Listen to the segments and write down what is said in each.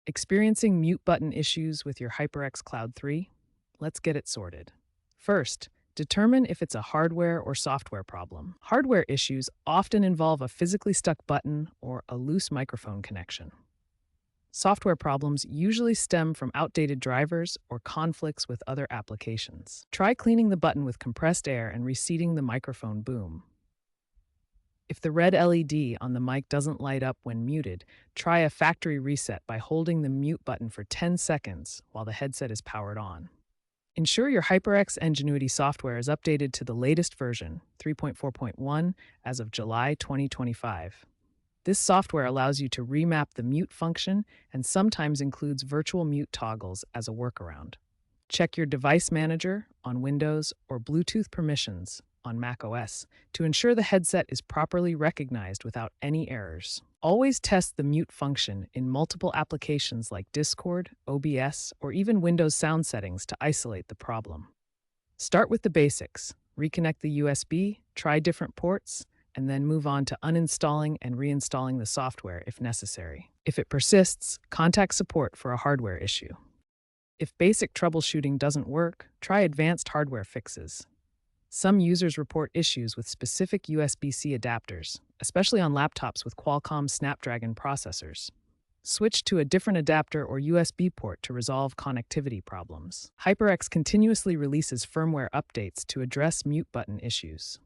Experiencing mute button issues with your HyperX Cloud 3? Let's get it sorted. First, determine if it's a hardware or software problem. Hardware issues often involve a physically stuck button or a loose microphone connection. Software problems usually stem from outdated drivers or conflicts with other applications. Try cleaning the button with compressed air and reseating the microphone boom. If the red LED on the mic doesn't light up when muted, try a factory reset by holding the mute button for 10 seconds while the headset is powered on. Ensure your HyperX Ingenuity software is updated to the latest version, 3.4.1, as of July 2025. This software allows you to remap the mute function and sometimes includes virtual mute toggles as a workaround. Check your device manager on Windows or Bluetooth permissions on macOS to ensure the headset is properly recognized without any errors. Always test the mute function in multiple applications like Discord, OBS, or even Windows sound settings to isolate the problem. Start with the basics. Reconnect the USB, try different ports, and then move on to uninstalling and reinstalling the software if necessary. If it persists, contact support for a hardware issue. If basic troubleshooting doesn't work, try advanced hardware fixes. Some users report issues with specific USB-C adapters, especially on laptops with Qualcomm Snapdragon processors. Switch to a different adapter or USB port to resolve connectivity problems. HyperX continuously releases firmware updates to address mute button issues.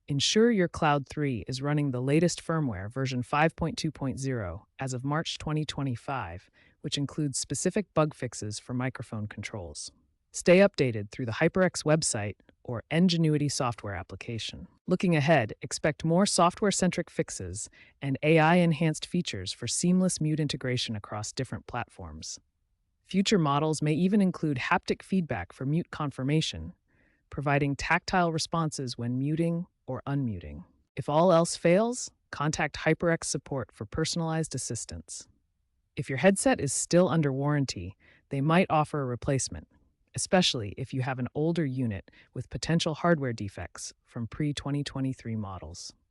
Ensure your Cloud 3 is running the latest firmware version 5.2.0 as of March 2025, which includes specific bug fixes for microphone controls. Stay updated through the HyperX website or Ingenuity software application. Looking ahead, expect more software-centric fixes and AI-enhanced features for seamless mute integration across different platforms. Future models may even include haptic feedback for mute confirmation, providing tactile responses when muting or unmuting. If all else fails, contact HyperX support for personalized assistance. If your headset is still under warranty, they might offer a replacement, especially if you have an older unit with potential hardware defects from pre-2023 models.